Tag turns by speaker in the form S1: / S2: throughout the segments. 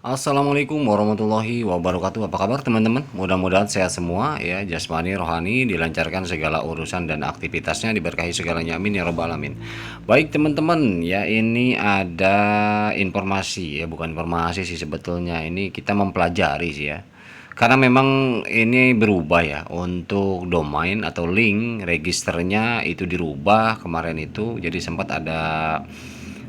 S1: Assalamualaikum warahmatullahi wabarakatuh. Apa kabar teman-teman? Mudah-mudahan sehat semua ya, jasmani rohani dilancarkan segala urusan dan aktivitasnya, diberkahi segalanya, amin ya robbal alamin. Baik teman-teman, ya ini ada informasi ya, bukan informasi sih sebetulnya. Ini kita mempelajari sih ya. Karena memang ini berubah ya, untuk domain atau link registernya itu dirubah kemarin itu, jadi sempat ada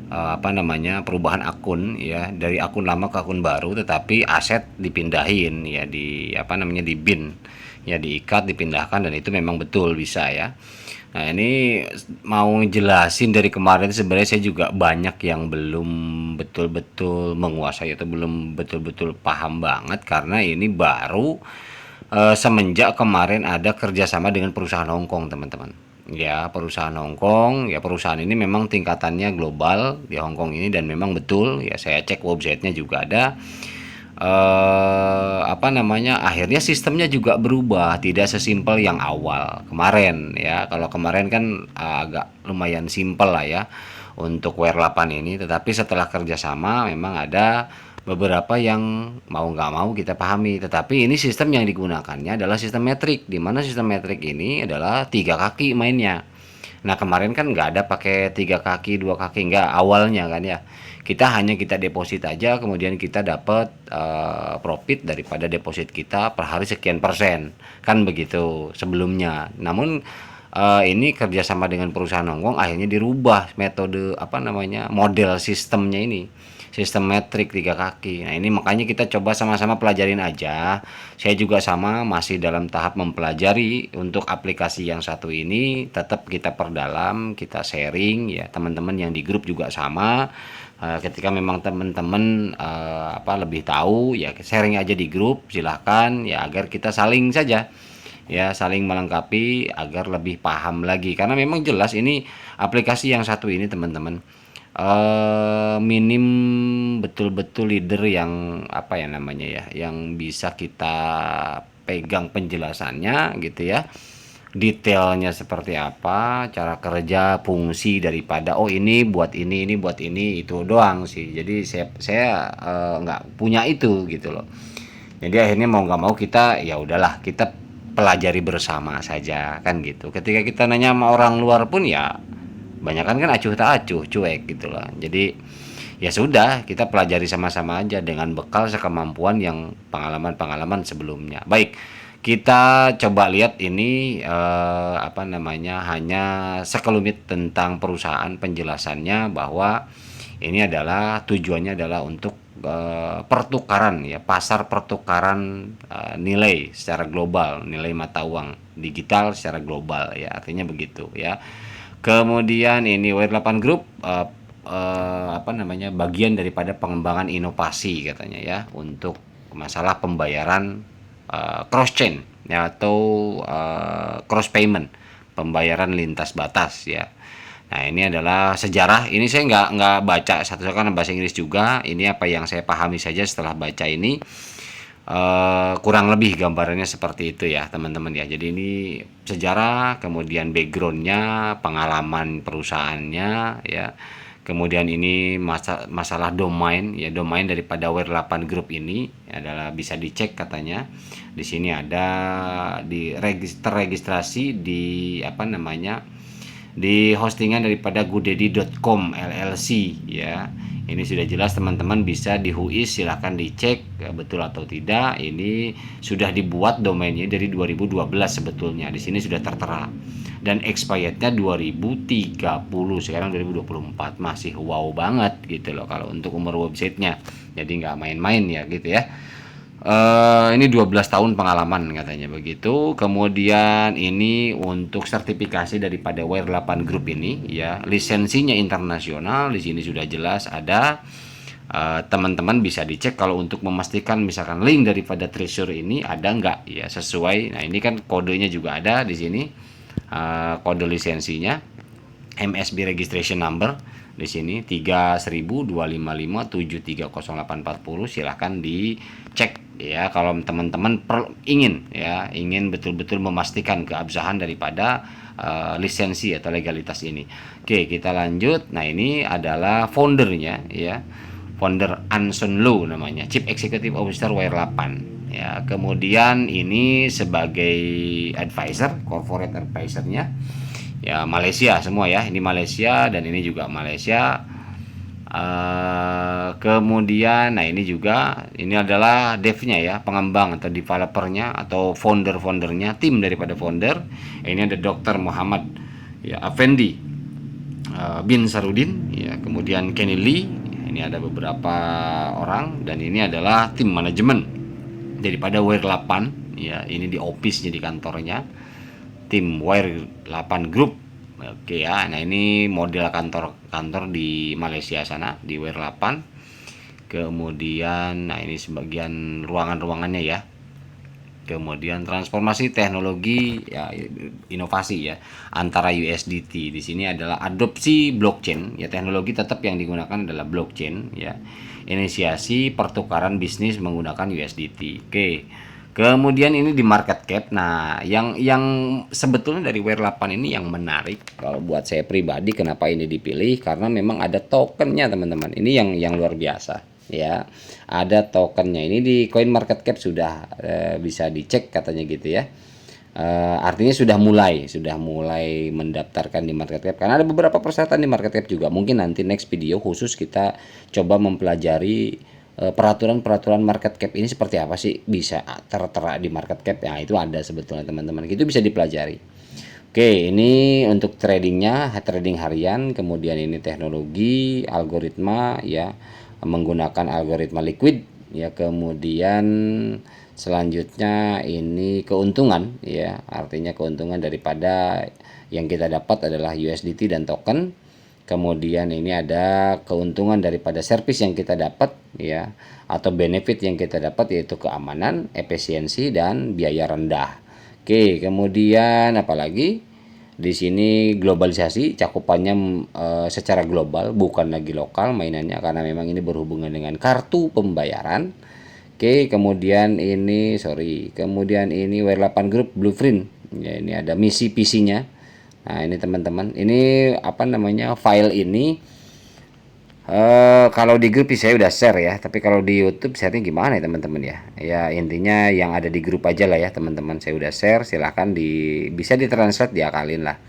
S1: apa namanya, perubahan akun ya, dari akun lama ke akun baru, tetapi aset dipindahin ya, di apa namanya, di bin ya, diikat dipindahkan, dan itu memang betul bisa ya. Nah ini mau jelasin, dari kemarin sebenarnya saya juga banyak yang belum betul-betul menguasai atau belum betul-betul paham banget, karena ini baru semenjak kemarin ada kerjasama dengan perusahaan Hongkong teman-teman. Ya, perusahaan Hongkong, ya perusahaan ini memang tingkatannya global di Hongkong ini, dan memang betul ya, saya cek websitenya juga ada. Apa namanya, akhirnya sistemnya juga berubah, tidak sesimpel yang awal kemarin ya. Kalau kemarin kan agak lumayan simpel lah ya untuk WR8 ini, tetapi setelah kerjasama memang ada beberapa yang mau nggak mau kita pahami. Tetapi ini sistem yang digunakannya adalah sistem metrik, di mana sistem metrik ini adalah tiga kaki mainnya. Nah kemarin kan nggak ada pakai tiga kaki, dua kaki, nggak awalnya kan ya. Kita deposit aja, kemudian kita dapat profit daripada deposit kita per hari sekian persen, kan begitu sebelumnya. Namun ini kerjasama dengan perusahaan Hongkong, akhirnya dirubah metode apa namanya, model sistemnya ini, sistem metrik tiga kaki. Nah ini makanya kita coba sama-sama pelajarin aja. Saya juga sama, masih dalam tahap mempelajari untuk aplikasi yang satu ini. Tetap kita perdalam, kita sharing ya, teman-teman yang di grup juga sama. Ketika memang teman-teman apa lebih tahu ya, sharing aja di grup silahkan ya, agar kita saling saja ya, saling melengkapi agar lebih paham lagi. Karena memang jelas ini aplikasi yang satu ini teman-teman, minim betul-betul leader yang apa ya namanya ya, yang bisa kita pegang penjelasannya gitu ya, detailnya seperti apa, cara kerja, fungsi daripada oh ini buat ini buat ini, itu doang sih. Jadi saya nggak punya itu gitu loh. Jadi akhirnya mau nggak mau kita ya udahlah, kita pelajari bersama saja kan gitu. Ketika kita nanya sama orang luar pun ya banyakan kan acuh tak acuh, cuek gitu lah. Jadi ya sudah, kita pelajari sama-sama aja dengan bekal sekemampuan yang pengalaman-pengalaman sebelumnya. Baik, kita coba lihat ini apa namanya, hanya sekelumit tentang perusahaan, penjelasannya bahwa ini adalah tujuannya adalah untuk pertukaran ya, pasar pertukaran nilai secara global, nilai mata uang digital secara global ya, artinya begitu ya. Kemudian ini W8 Group apa namanya, bagian daripada pengembangan inovasi katanya ya, untuk masalah pembayaran cross chain ya, atau cross payment, pembayaran lintas batas ya. Nah ini adalah sejarah. Ini saya nggak baca satu-satu karena bahasa Inggris juga. Ini apa yang saya pahami saja setelah baca ini. Kurang lebih gambarannya seperti itu ya teman-teman ya. Jadi ini sejarah, kemudian backgroundnya, pengalaman perusahaannya ya. Kemudian ini masalah domain ya, domain daripada WR8 Group ini adalah bisa dicek katanya. Di sini ada di registrasi di apa namanya, di hostingan daripada goodaddy.com LLC ya. Ini sudah jelas teman-teman, bisa di Whois, silahkan dicek betul atau tidak. Ini sudah dibuat domainnya dari 2012 sebetulnya, di sini sudah tertera, dan expirednya 2030, sekarang 2024, masih wow banget gitu loh kalau untuk umur websitenya. Jadi nggak main-main ya gitu ya. Ini 12 tahun pengalaman katanya begitu. Kemudian ini untuk sertifikasi daripada WR8 Group ini ya, lisensinya internasional, di sini sudah jelas ada. Teman-teman bisa dicek kalau untuk memastikan misalkan link daripada Treasure ini ada nggak ya, sesuai. Nah ini kan kodenya juga ada di sini, kode lisensinya MSB registration number di sini 30.255.730.840. Silahkan dicek ya kalau teman-teman ingin ya, ingin betul-betul memastikan keabsahan daripada lisensi atau legalitas ini. Oke, kita lanjut. Nah ini adalah foundernya ya, founder Anson Lo namanya, Chief Executive Officer WIRE8 ya. Kemudian ini sebagai advisor, corporate advisornya ya Malaysia semua ya, ini Malaysia dan ini juga Malaysia. Kemudian nah ini juga ini adalah devnya ya, pengembang atau developernya atau foundernya, tim daripada founder. Ini ada Dr. Muhammad ya Effendi bin Sarudin ya, kemudian Kenny Lee, ini ada beberapa orang, dan ini adalah tim manajemen daripada WIRE8 ya, ini di office-nya, di kantornya tim WIRE8 Group. Oke ya, nah ini model kantor di Malaysia sana di WIRE8. Kemudian nah ini sebagian ruangan-ruangannya ya. Kemudian transformasi teknologi ya, inovasi ya antara USDT. Di sini adalah adopsi blockchain ya, teknologi tetap yang digunakan adalah blockchain ya. Inisiasi pertukaran bisnis menggunakan USDT. Oke. Kemudian ini di market cap. Nah, yang sebetulnya dari WIRE8 ini yang menarik kalau buat saya pribadi, kenapa ini dipilih, karena memang ada tokennya teman-teman. Ini yang luar biasa ya, ada tokennya. Ini di coin market cap sudah bisa dicek katanya gitu ya. Artinya sudah mulai mendaftarkan di market cap, karena ada beberapa persyaratan di market cap juga. Mungkin nanti next video khusus kita coba mempelajari peraturan market cap ini seperti apa sih, bisa tertera di market cap ya. Itu ada sebetulnya teman-teman, itu bisa dipelajari. Oke, ini untuk tradingnya, trading harian. Kemudian ini teknologi, algoritma ya, menggunakan algoritma liquid ya. Kemudian selanjutnya ini keuntungan ya, artinya keuntungan daripada yang kita dapat adalah USDT dan token. Kemudian ini ada keuntungan daripada service yang kita dapat ya, atau benefit yang kita dapat, yaitu keamanan, efisiensi, dan biaya rendah. Oke, kemudian apalagi di sini globalisasi, cakupannya secara global, bukan lagi lokal mainannya, karena memang ini berhubungan dengan kartu pembayaran. Oke, kemudian ini WIRE8 Group Blueprint ya, ini ada misi PC-nya. Nah ini teman-teman, ini apa namanya, file ini kalau di grup saya udah share ya, tapi kalau di YouTube share-nya gimana ya teman-teman ya? Ya intinya yang ada di grup aja lah ya teman-teman, saya udah share, silahkan bisa ditranslate, diakalin lah.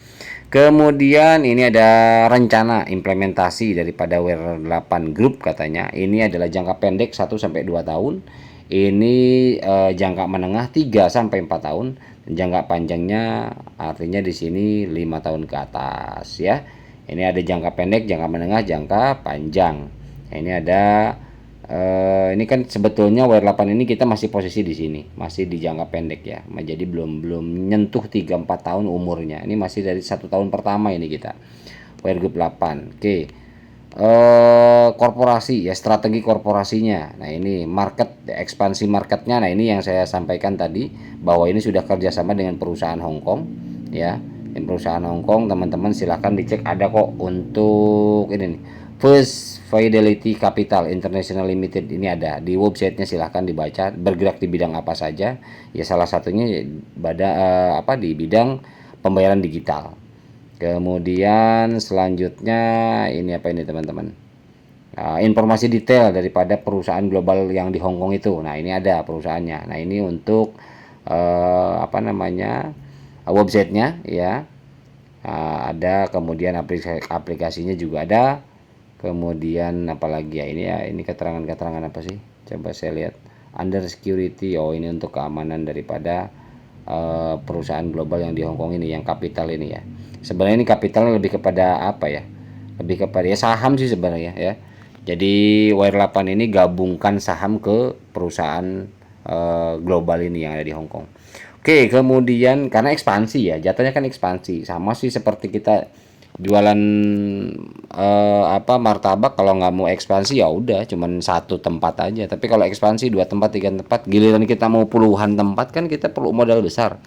S1: Kemudian ini ada rencana implementasi daripada WIRE8 Group katanya. Ini adalah jangka pendek 1-2 tahun. Ini jangka menengah 3-4 tahun. Jangka panjangnya artinya di sini 5 tahun ke atas ya. Ini ada jangka pendek, jangka menengah, jangka panjang. Ini ada ini kan sebetulnya WIRE8 ini kita masih posisi di sini, masih di jangka pendek ya. Jadi belum nyentuh 3-4 tahun umurnya. Ini masih dari 1 tahun pertama ini kita. WIRE Group 8. Oke. Korporasi ya, strategi korporasinya. Nah ini market, ekspansi marketnya. Nah ini yang saya sampaikan tadi, bahwa ini sudah kerjasama dengan perusahaan Hong Kong ya. Dan perusahaan Hong Kong teman-teman silahkan dicek, ada kok untuk ini nih, First Fidelity Capital International Limited, ini ada di websitenya, silahkan dibaca. Bergerak di bidang apa saja ya, salah satunya di bidang pembayaran digital. Kemudian selanjutnya ini apa ini teman-teman, informasi detail daripada perusahaan global yang di Hong Kong itu. Nah ini ada perusahaannya. Nah ini untuk websitenya ya, ada. Kemudian aplikasinya juga ada. Kemudian apalagi ya, ini keterangan apa sih, coba saya lihat. Under security, oh ini untuk keamanan daripada perusahaan global yang di Hong Kong ini, yang kapital ini ya. Sebenarnya ini kapitalnya lebih kepada apa ya, lebih kepada ya saham sih sebenarnya ya. Jadi WIRE8 ini gabungkan saham ke perusahaan global ini yang ada di Hong Kong. Oke, kemudian karena ekspansi ya, jatuhnya kan ekspansi, sama sih seperti kita jualan martabak. Kalau nggak mau ekspansi ya udah cuman 1 tempat aja, tapi kalau ekspansi 2 tempat 3 tempat, giliran kita mau puluhan tempat kan kita perlu modal besar,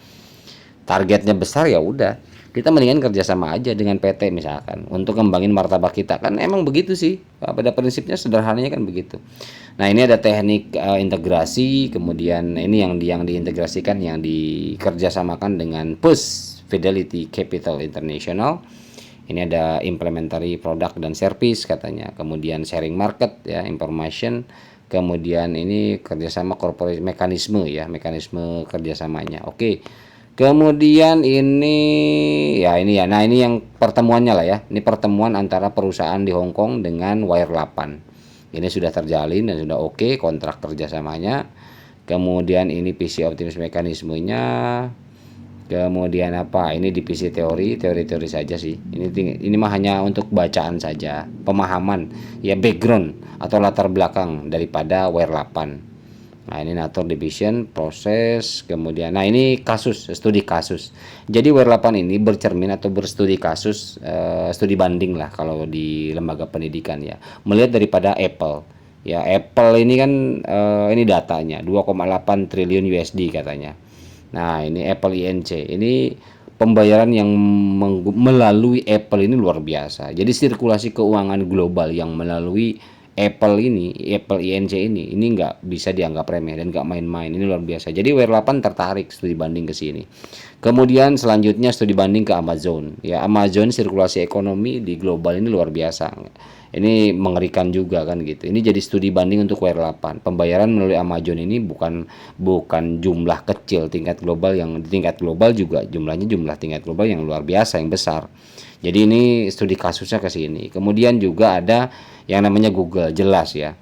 S1: targetnya besar, ya udah kita mendingan kerjasama aja dengan PT misalkan untuk ngembangin martabak kita, kan emang begitu sih pada prinsipnya, sederhananya kan begitu. Nah ini ada teknik integrasi, kemudian ini yang diintegrasikan, yang dikerjasamakan dengan First Fidelity Capital International. Ini ada implementary product dan service katanya, kemudian sharing market ya, information, kemudian ini kerjasama corporate mekanisme ya, mekanisme kerjasamanya. Oke. Kemudian ini ya ini ya. Nah, ini yang pertemuannya lah ya. Ini pertemuan antara perusahaan di Hong Kong dengan Wire 8. Ini sudah terjalin dan sudah oke kontrak kerjasamanya. Kemudian ini PC optimis mekanismenya. Kemudian apa? Ini divisi teori saja sih. Ini mah hanya untuk bacaan saja, pemahaman ya, background atau latar belakang daripada Wire 8. Nah, ini nature division, proses, kemudian nah ini kasus, studi kasus. Jadi Wire 8 ini bercermin atau berstudi kasus, studi banding lah kalau di lembaga pendidikan ya. Melihat daripada Apple. Ya, Apple ini kan ini datanya 2,8 triliun USD katanya. Nah, ini Apple Inc. Ini pembayaran yang melalui Apple ini luar biasa. Jadi sirkulasi keuangan global yang melalui Apple ini, Apple Inc. ini nggak bisa dianggap remeh dan nggak main-main. Ini luar biasa. Jadi Wire 8 tertarik studi banding ke sini. Kemudian selanjutnya studi banding ke Amazon. Ya, Amazon sirkulasi ekonomi di global ini luar biasa. Ini mengerikan juga kan gitu. Ini jadi studi banding untuk Wire 8. Pembayaran melalui Amazon ini bukan jumlah kecil, tingkat global yang di tingkat global juga jumlahnya jumlah tingkat global yang luar biasa yang besar. Jadi ini studi kasusnya ke sini. Kemudian juga ada yang namanya Google, jelas ya.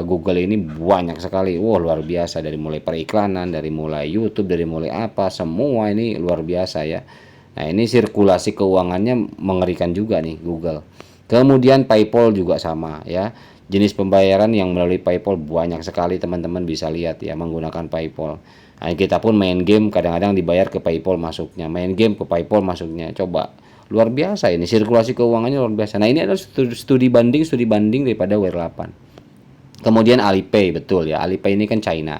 S1: Google ini banyak sekali, wah luar biasa, dari mulai periklanan, dari mulai YouTube, dari mulai apa, semua ini luar biasa ya. Nah, ini sirkulasi keuangannya mengerikan juga nih Google. Kemudian PayPal juga sama ya. Jenis pembayaran yang melalui PayPal banyak sekali, teman-teman bisa lihat ya, menggunakan PayPal. Nah, kita pun main game kadang-kadang dibayar ke PayPal masuknya, main game ke PayPal masuknya. Coba, luar biasa ini sirkulasi keuangannya luar biasa. Nah, ini adalah studi banding daripada Wire 8. Kemudian Alipay, betul ya, Alipay ini kan China.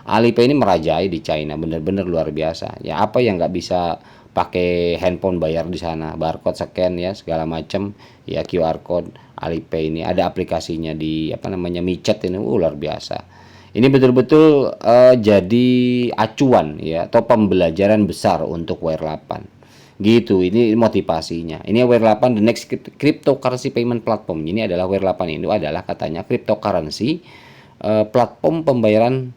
S1: Alipay ini merajai di China, bener-bener luar biasa ya. Apa yang nggak bisa pakai handphone bayar di sana, barcode scan ya, segala macam ya, QR code. Alipay ini ada aplikasinya di apa namanya, micet ini, luar biasa. Ini betul-betul jadi acuan ya, atau pembelajaran besar untuk Wire 8 gitu. Ini motivasinya. Ini Wire 8 the next cryptocurrency payment platform. Ini adalah Wire 8 ini adalah katanya cryptocurrency, platform pembayaran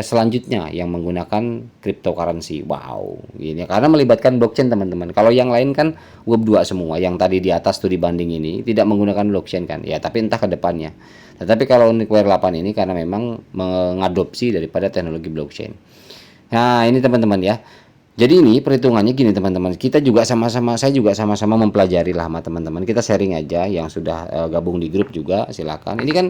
S1: selanjutnya yang menggunakan cryptocurrency. Wow, ini karena melibatkan blockchain, teman-teman. Kalau yang lain kan Web 2 semua, yang tadi di atas studi banding ini tidak menggunakan blockchain kan ya, tapi entah ke depannya. Tetapi kalau untuk Wire 8 ini karena memang mengadopsi daripada teknologi blockchain. Nah, ini teman-teman ya. Jadi ini perhitungannya gini teman-teman, saya juga sama-sama mempelajari lah sama teman-teman. Kita sharing aja yang sudah gabung di grup juga, silakan. Ini kan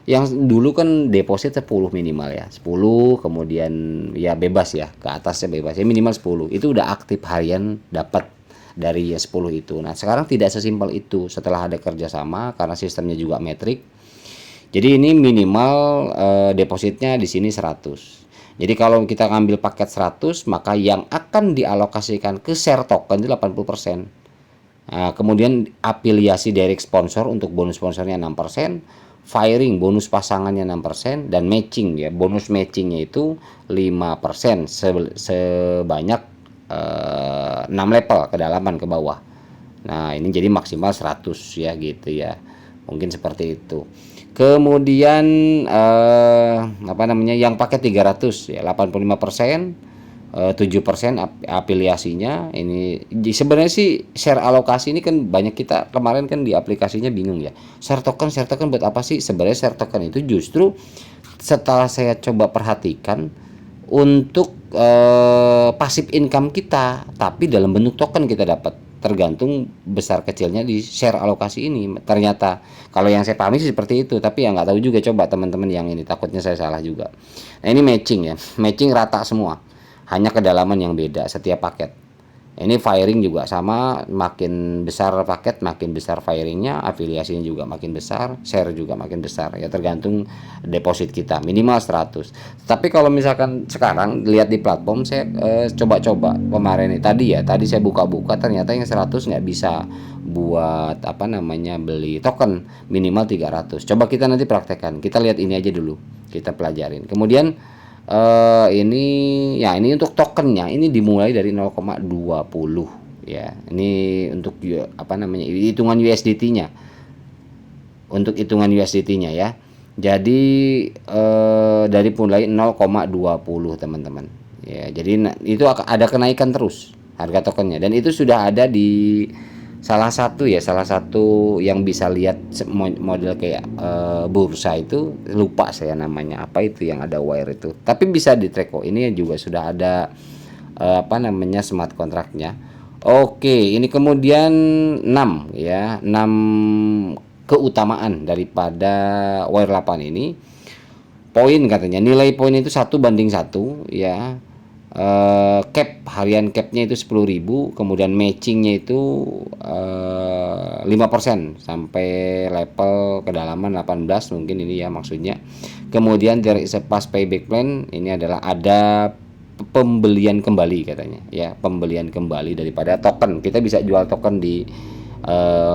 S1: yang dulu kan deposit 10 minimal ya, 10, kemudian ya bebas ya, ke atasnya bebas ya, minimal 10. Itu udah aktif harian dapat dari ya 10 itu. Nah, sekarang tidak sesimpel itu setelah ada kerjasama karena sistemnya juga metrik. Jadi ini minimal depositnya di sini 100. Jadi kalau kita ngambil paket 100, maka yang akan dialokasikan ke share token itu 80%. Nah, kemudian afiliasi direct sponsor untuk bonus sponsornya 6%, firing bonus pasangannya 6%, dan matching ya, bonus matchingnya itu 5% sebanyak 6 level kedalaman ke bawah. Nah, ini jadi maksimal 100 ya gitu ya. Mungkin seperti itu. Kemudian apa namanya, yang pakai 300 ya 85%, 7% afiliasinya. Ini sebenarnya sih share alokasi ini kan banyak, kita kemarin kan di aplikasinya bingung ya. Share token buat apa sih? Sebenarnya share token itu justru setelah saya coba perhatikan untuk passive income kita, tapi dalam bentuk token kita dapat, tergantung besar kecilnya di share alokasi ini. Ternyata kalau yang saya pahami sih seperti itu, tapi ya nggak tahu juga, coba teman-teman yang ini, takutnya saya salah juga. Nah, ini matching ya, matching rata semua, hanya kedalaman yang beda setiap paket. Ini firing juga sama, makin besar paket makin besar firingnya, afiliasinya juga makin besar, share juga makin besar ya, tergantung deposit kita minimal 100. Tapi kalau misalkan sekarang lihat di platform, saya coba-coba kemarin tadi saya buka-buka, ternyata yang 100 nggak bisa buat apa namanya, beli token, minimal 300. Coba kita nanti praktekkan, kita lihat ini aja dulu, kita pelajarin. Kemudian ini ya, ini untuk tokennya ini dimulai dari 0,20 ya. Ini untuk apa namanya, hitungan USDT-nya. Untuk hitungan USDT-nya ya. Jadi dari mulai 0,20 teman-teman. Ya, jadi itu ada kenaikan terus harga tokennya, dan itu sudah ada di salah satu yang bisa lihat model kayak bursa itu, lupa saya namanya apa itu yang ada wire itu, tapi bisa di track kok. Ini juga sudah ada apa namanya, smart kontraknya. Oke, ini kemudian 6 ya, 6 keutamaan daripada wire 8 ini. Poin katanya, nilai poin itu 1 banding 1 ya. Cap harian capnya itu 10.000, kemudian matchingnya itu 5% sampai level kedalaman 18 mungkin ini ya maksudnya. Kemudian dari pas payback plan ini adalah ada pembelian kembali katanya ya, pembelian kembali daripada token. Kita bisa jual token di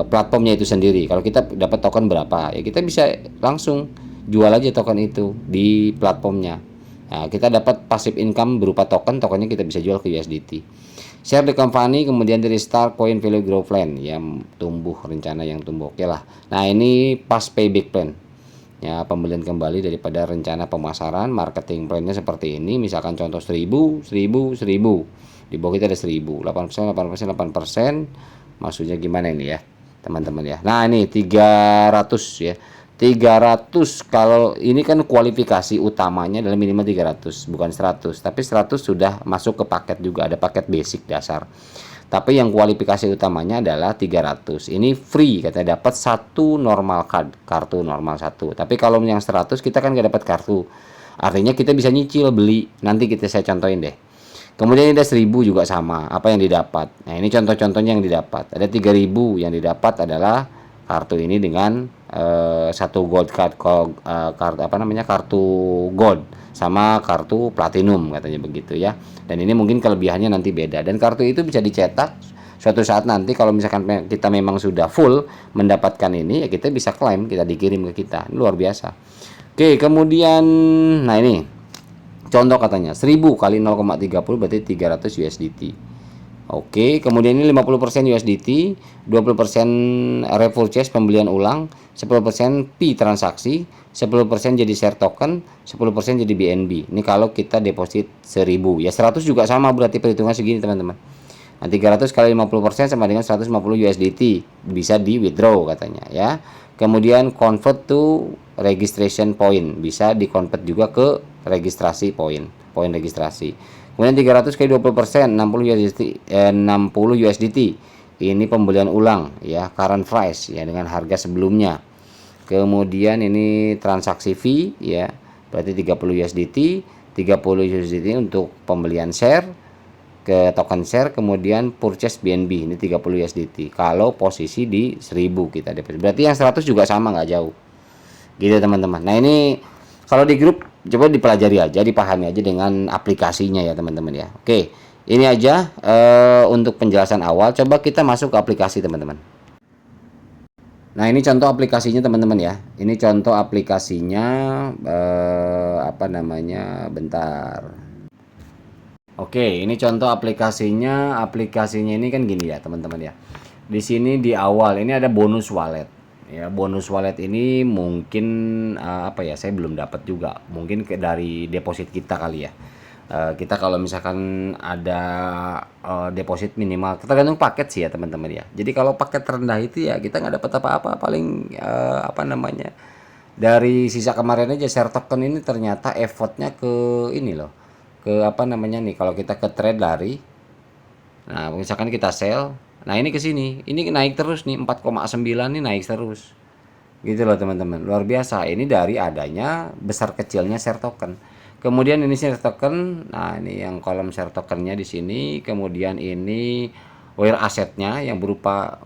S1: platformnya itu sendiri. Kalau kita dapat token berapa ya, kita bisa langsung jual aja token itu di platformnya. Nah, kita dapat passive income berupa token, tokennya kita bisa jual ke USDT. Share the company, kemudian dari start coin value growth plan yang tumbuh, rencana yang tumbuh. Oke lah. Nah, ini pas payback plan. Ya, pembelian kembali daripada rencana pemasaran, marketing plannya seperti ini. Misalkan contoh 1000, 1000, 1000. Di bawah kita ada 1000, 8%, 8%, 8%. Maksudnya gimana ini ya, teman-teman ya. Nah, ini 300 ya. 300 kalau ini kan kualifikasi utamanya adalah minimal 300, bukan 100. Tapi 100 sudah masuk ke paket juga, ada paket basic dasar. Tapi yang kualifikasi utamanya adalah 300. Ini free katanya, dapat satu normal card, kartu normal satu. Tapi kalau yang 100 kita kan nggak dapat kartu. Artinya kita bisa nyicil beli. Nanti saya contohin deh. Kemudian ada 1000 juga sama, apa yang didapat. Nah, ini contoh-contohnya yang didapat. Ada 3000 yang didapat adalah kartu ini dengan satu gold card, kartu apa namanya, kartu gold sama kartu platinum katanya begitu ya. Dan ini mungkin kelebihannya nanti beda, dan kartu itu bisa dicetak suatu saat nanti. Kalau misalkan kita memang sudah full mendapatkan ini ya, kita bisa klaim, kita dikirim ke kita. Ini luar biasa. Oke, kemudian nah ini contoh katanya 1000 kali 0,30 berarti 300 USDT. Oke, kemudian ini 50% USDT, 20% repurchase pembelian ulang, 10% P transaksi, 10% jadi share token, 10% jadi BNB. Ini kalau kita deposit 1000. Ya 100 juga sama berarti perhitungan segini teman-teman. Nah, 300 kali 50% sama dengan 150 USDT. Bisa di withdraw katanya ya. Kemudian convert to registration point. Bisa di convert juga ke registrasi poin registrasi. Kemudian 300 kali 20%, 60 USDT, 60 USDT. Ini pembelian ulang ya, current price ya, dengan harga sebelumnya. Kemudian ini transaksi fee ya, berarti 30 USDT, 30 USDT untuk pembelian share ke token share, kemudian purchase BNB ini 30 USDT. Kalau posisi di 1000 kita deposit. Berarti yang 100 juga sama, nggak jauh. Gitu teman-teman. Nah, ini kalau di grup coba dipelajari aja, dipahami aja dengan aplikasinya ya teman-teman ya. Oke, ini aja untuk penjelasan awal. Coba kita masuk ke aplikasi teman-teman. Nah, ini contoh aplikasinya teman-teman ya. Ini contoh aplikasinya apa namanya? Bentar. Oke, ini contoh aplikasinya. Aplikasinya ini kan gini ya teman-teman ya. Di sini di awal ini ada bonus wallet. Ya, bonus wallet ini mungkin apa ya, saya belum dapat juga. Mungkin dari deposit kita kali ya. Kita kalau misalkan ada deposit minimal, tergantung paket sih ya teman-teman ya. Jadi kalau paket rendah itu ya kita nggak dapat apa-apa, paling apa namanya, dari sisa kemarin aja share token ini ternyata effortnya ke ini loh, ke apa namanya nih, kalau kita ke trade lari. Nah, misalkan kita sell, nah ini ke sini, ini naik terus nih 4,9 nih, naik terus. Gitu loh teman-teman. Luar biasa. Ini dari adanya besar kecilnya share token. Kemudian ini share token. Nah, ini yang kolom share tokennya di sini. Kemudian ini wire asetnya yang berupa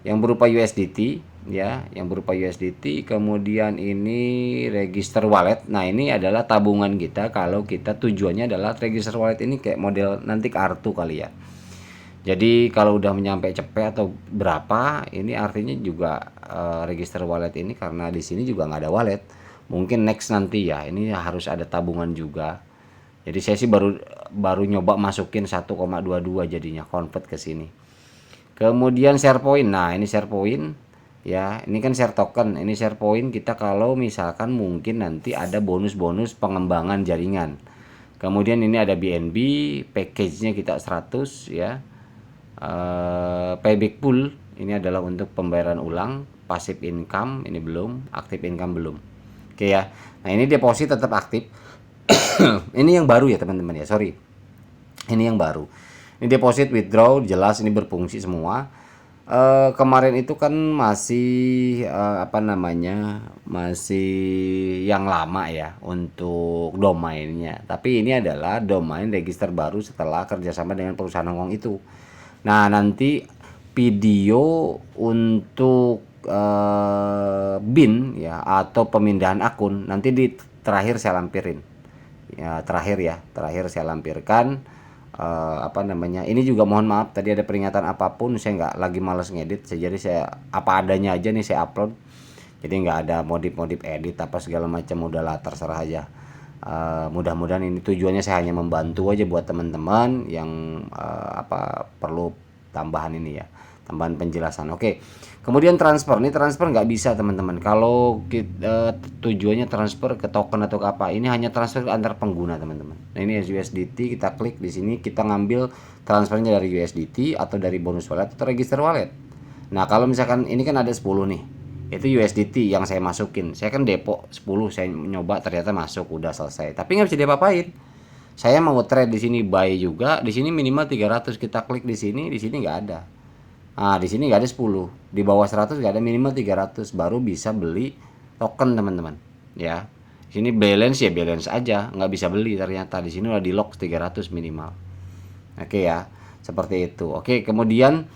S1: yang berupa USDT ya, yang berupa USDT. Kemudian ini register wallet. Nah, ini adalah tabungan kita kalau kita tujuannya adalah register wallet ini kayak model nanti kartu kali ya. Jadi kalau udah menyampe cepet atau berapa, ini artinya juga register wallet ini, karena di sini juga nggak ada wallet. Mungkin next nanti ya, ini harus ada tabungan juga. Jadi saya sih baru baru nyoba masukin 1,22 jadinya convert ke sini. Kemudian share point. Nah, ini share point ya. Ini kan share token. Ini share point kita kalau misalkan mungkin nanti ada bonus-bonus pengembangan jaringan. Kemudian ini ada BNB, package-nya kita 100 ya. Payback pool ini adalah untuk pembayaran ulang. Passive income ini belum, active income belum. Oke ya. Nah, ini deposit tetap aktif. Ini yang baru ya teman-teman ya, sorry. Ini yang baru. Ini deposit, withdraw, jelas ini berfungsi semua. Kemarin itu kan masih apa namanya, masih yang lama ya untuk domainnya. Tapi ini adalah domain register baru setelah kerjasama dengan perusahaan Hongkong itu. Nah, nanti video untuk BIN ya atau pemindahan akun nanti di terakhir saya lampirin. Ya, terakhir saya lampirkan apa namanya. Ini juga mohon maaf tadi ada peringatan apapun, saya nggak lagi males ngedit, jadi saya apa adanya aja nih saya upload. Jadi nggak ada modif-modif edit apa segala macam, udahlah terserah aja. Mudah-mudahan ini tujuannya saya hanya membantu aja buat teman-teman yang apa perlu tambahan ini ya, tambahan penjelasan. Oke. Kemudian transfer, ini transfer nggak bisa teman-teman. Kalau kita, tujuannya transfer ke token atau ke apa, ini hanya transfer antar pengguna teman-teman. Nah, ini USDT, kita klik di sini, kita ngambil transfernya dari USDT atau dari bonus wallet atau register wallet. Nah, kalau misalkan ini kan ada 10 nih, itu USDT yang saya masukin. Saya kan depo 10, saya nyoba ternyata masuk, udah selesai. Tapi nggak bisa diapa-apain. Saya mau trade di sini buy juga, di sini minimal 300. Kita klik di sini nggak ada. Nah, di sini nggak ada 10. Di bawah 100 nggak ada, minimal 300 baru bisa beli token, teman-teman. Ya. Di sini balance ya balance aja, nggak bisa beli ternyata. Di sini udah di lock 300 minimal. Oke ya, seperti itu. Oke, kemudian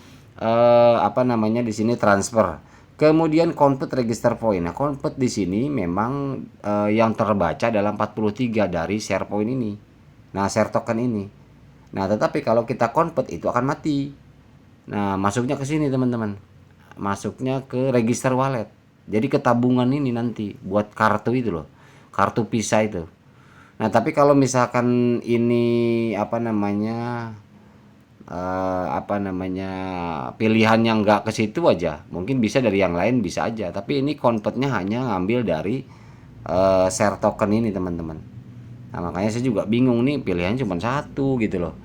S1: apa namanya di sini transfer. Kemudian convert register point. Nah, convert di sini memang yang terbaca dalam 43 dari share point ini. Nah, share token ini. Nah, tetapi kalau kita convert itu akan mati. Nah, masuknya ke sini teman-teman. Masuknya ke register wallet. Jadi ke tabungan ini nanti buat kartu itu loh. Kartu Visa itu. Nah, tapi kalau misalkan ini apa namanya pilihannya nggak ke situ aja, mungkin bisa dari yang lain bisa aja. Tapi ini convertnya hanya ngambil dari share token ini teman-teman. Nah, makanya saya juga bingung nih, pilihannya cuma satu gitu loh.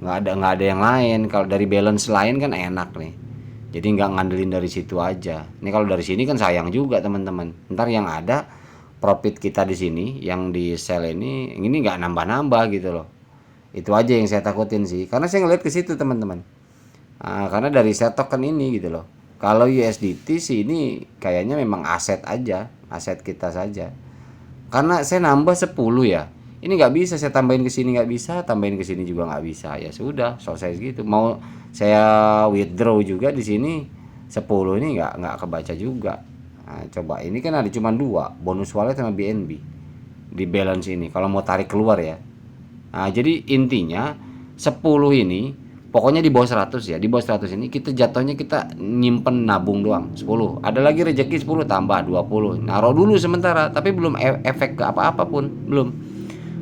S1: Nggak ada yang lain. Kalau dari balance lain kan enak nih, jadi nggak ngandelin dari situ aja. Ini kalau dari sini kan sayang juga teman-teman, ntar yang ada profit kita di sini yang di sell ini nggak nambah-nambah gitu loh. Itu aja yang saya takutin sih, karena saya ngeliat ke situ teman-teman. Karena dari share token ini gitu loh. Kalau USDT sih ini kayaknya memang aset aja, aset kita saja. Karena saya nambah 10 ya, ini nggak bisa saya tambahin ke sini, nggak bisa tambahin ke sini juga nggak bisa, ya sudah selesai gitu. Mau saya withdraw juga di sini 10 ini nggak kebaca juga. Nah, coba ini kan ada cuma dua, bonus wallet sama BNB di balance ini kalau mau tarik keluar ya. Nah, jadi intinya 10 ini pokoknya di bawah 100 ya. Di bawah 100 ini kita jatuhnya kita nyimpen nabung doang 10. Ada lagi rezeki 10 tambah 20. Naruh dulu sementara, tapi belum efek ke apa-apa pun, belum.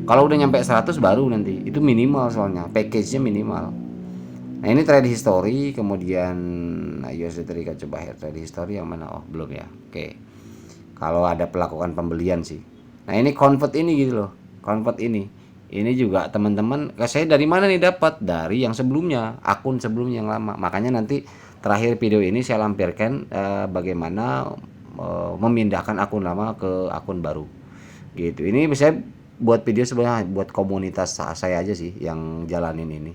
S1: Kalau udah nyampe 100 baru nanti. Itu minimal soalnya, package-nya minimal. Nah, ini trade history, kemudian USD tadi kita coba trade history yang mana? Oh, belum ya. Oke. Kalau ada pelakukan pembelian sih. Nah, ini convert ini gitu loh. Convert ini juga teman-teman, saya dari mana nih dapat? Dari yang sebelumnya, akun sebelumnya yang lama. Makanya nanti terakhir video ini saya lampirkan bagaimana memindahkan akun lama ke akun baru. Gitu. Ini saya buat video sebenarnya buat komunitas saya aja sih yang jalanin ini.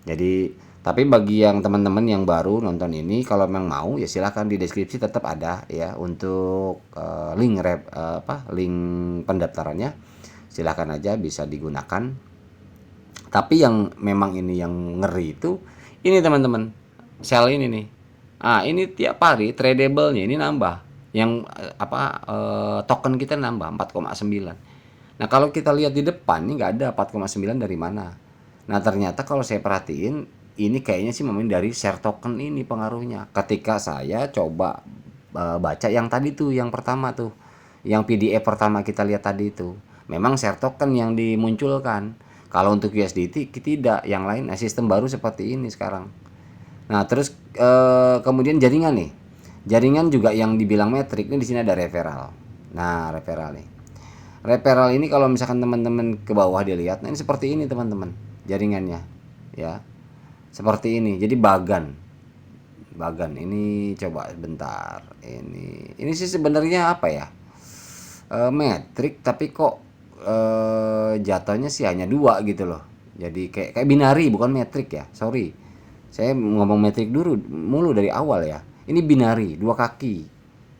S1: Jadi, tapi bagi yang teman-teman yang baru nonton ini, kalau memang mau ya silahkan di deskripsi tetap ada ya untuk link pendaftarannya. Silahkan aja bisa digunakan. Tapi yang memang ini yang ngeri itu ini teman-teman, sell ini nih. Ini tiap hari tradable-nya ini nambah. Yang token kita nambah 4,9. Nah, kalau kita lihat di depan ini nggak ada 4,9 dari mana. Nah, ternyata kalau saya perhatiin ini kayaknya sih memang dari share token ini pengaruhnya. Ketika saya coba baca yang tadi tuh, yang pertama tuh, yang PDF pertama kita lihat tadi itu, memang share token yang dimunculkan. Kalau untuk USDT tidak, yang lain sistem baru seperti ini sekarang. Nah, terus kemudian jaringan nih. Jaringan juga yang dibilang metrik, ini di sini ada referral. Nah, referral nih. Referral ini kalau misalkan teman-teman ke bawah dilihat, nah ini seperti ini teman-teman jaringannya, ya. Seperti ini. Jadi bagan ini coba bentar, ini sih sebenarnya apa ya, metrik tapi kok jatuhnya sih hanya dua gitu loh. Jadi kayak binari, bukan metrik ya, sorry, saya ngomong metrik dulu mulu dari awal ya. Ini binari, dua kaki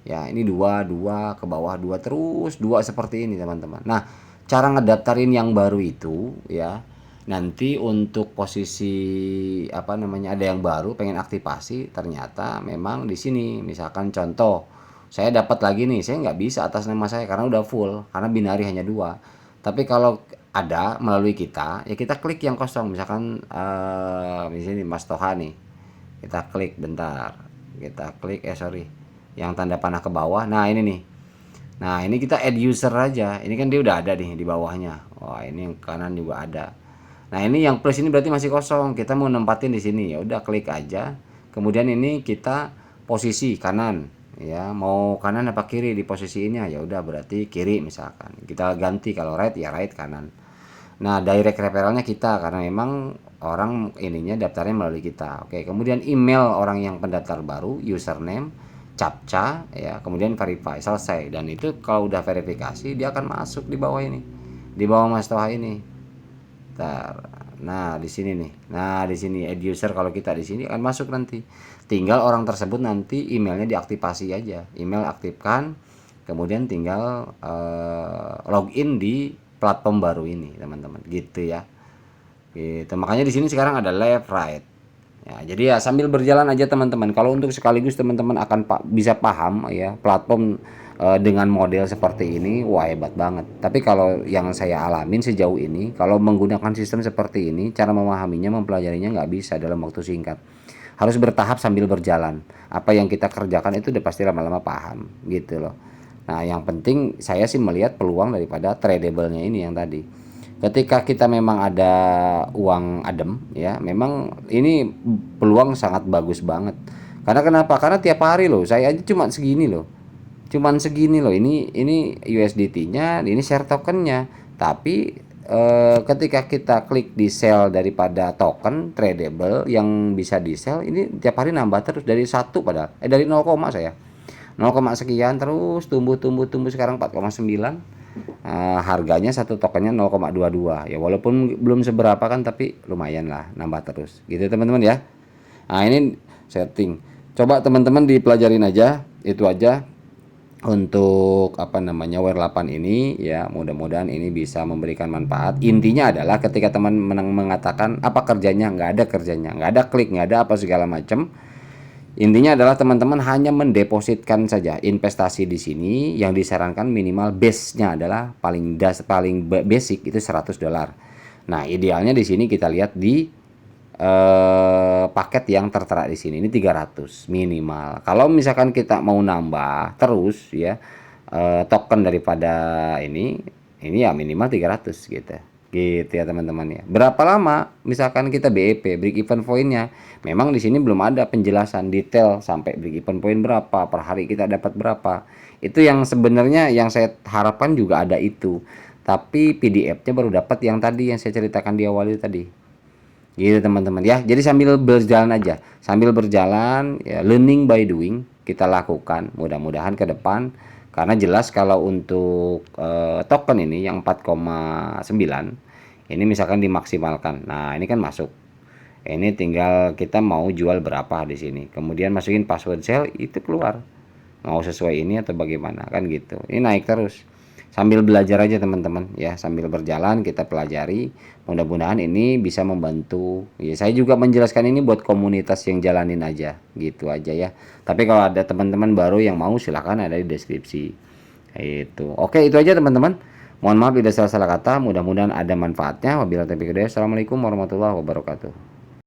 S1: ya, ini dua dua ke bawah, dua terus dua, seperti ini teman-teman. Nah, cara ngedaftarin yang baru itu ya, nanti untuk posisi apa namanya, ada yang baru pengen aktivasi, ternyata memang di sini misalkan contoh saya dapat lagi nih, saya nggak bisa atas nama saya karena udah full, karena binari hanya dua. Tapi kalau ada melalui kita ya, kita klik yang kosong, misalkan di sini Mas Toha nih, kita klik bentar, kita klik sorry, yang tanda panah ke bawah. Nah ini nih, nah ini kita add user aja, ini kan dia udah ada nih di bawahnya. Wah, ini yang kanan juga ada. Nah ini yang plus ini berarti masih kosong, kita mau nempatin di sini, ya udah klik aja. Kemudian ini kita posisi kanan, ya mau kanan apa kiri di posisi ini, ya udah berarti kiri misalkan. Kita ganti, kalau right ya right, kanan. Nah, direct referralnya kita karena memang orang ininya daftarnya melalui kita. Oke, kemudian email orang yang pendaftar baru, username, captcha ya, kemudian verify, selesai. Dan itu kalau udah verifikasi dia akan masuk di bawah ini. Di bawah Mas Toha ini. Bentar. Nah, di sini nih. Nah, di sini add user, kalau kita di sini akan masuk nanti. Tinggal orang tersebut nanti emailnya diaktifasi aja. Email aktifkan, kemudian tinggal login di platform baru ini, teman-teman. Gitu ya. Gitu. Makanya di sini sekarang ada left right. Ya, jadi ya sambil berjalan aja teman-teman. Kalau untuk sekaligus teman-teman akan bisa paham ya platform dengan model seperti ini, wah hebat banget. Tapi kalau yang saya alamin sejauh ini, kalau menggunakan sistem seperti ini, cara memahaminya, mempelajarinya nggak bisa dalam waktu singkat. Harus bertahap sambil berjalan. Apa yang kita kerjakan itu udah pasti lama-lama paham, gitu loh. Nah, yang penting saya sih melihat peluang daripada tradable-nya ini yang tadi. Ketika kita memang ada uang adem ya, memang ini peluang sangat bagus banget. Karena kenapa? Karena tiap hari loh, saya aja cuma segini loh. Cuman segini loh, ini USDT-nya, ini share tokennya. Tapi ketika kita klik di sell daripada token tradable yang bisa di sell, ini tiap hari nambah terus dari 1 padahal dari 0, saya 0, sekian terus tumbuh sekarang 4,9. Harganya satu tokennya 0,22 ya, walaupun belum seberapa kan, tapi lumayan lah nambah terus gitu teman-teman ya. Nah, ini setting, coba teman-teman dipelajarin aja, itu aja untuk apa namanya WR8 ini ya. Mudah-mudahan ini bisa memberikan manfaat. Intinya adalah ketika teman mengatakan apa kerjanya, nggak ada kerjanya, nggak ada klik, nggak ada apa segala macam. Intinya adalah teman-teman hanya mendepositkan saja investasi di sini. Yang disarankan minimal base-nya adalah paling basic itu $100. Nah, idealnya di sini kita lihat di paket yang tertera di sini ini 300 minimal. Kalau misalkan kita mau nambah terus ya token daripada ini ya minimal 300 gitu. Gitu ya teman-teman ya. Berapa lama misalkan kita BEP, break even point-nya? Memang di sini belum ada penjelasan detail sampai break even point berapa, per hari kita dapat berapa. Itu yang sebenarnya yang saya harapkan juga ada itu. Tapi PDF-nya baru dapat yang tadi yang saya ceritakan di awal itu tadi. Gitu teman-teman ya. Jadi sambil berjalan aja, sambil berjalan ya, learning by doing kita lakukan. Mudah-mudahan ke depan, karena jelas kalau untuk token ini yang 4,9 ini misalkan dimaksimalkan. Nah, ini kan masuk. Ini tinggal kita mau jual berapa di sini. Kemudian masukin password sell, itu keluar. Mau sesuai ini atau bagaimana kan gitu. Ini naik terus. Sambil belajar aja teman-teman ya, sambil berjalan kita pelajari. Mudah-mudahan ini bisa membantu ya. Saya juga menjelaskan ini buat komunitas yang jalanin aja, gitu aja ya. Tapi kalau ada teman-teman baru yang mau, silahkan ada di deskripsi itu. Oke, itu aja teman-teman. Mohon maaf bila salah kata, mudah-mudahan ada manfaatnya. Wabillahi taufiq hidayah. Assalamualaikum warahmatullahi wabarakatuh.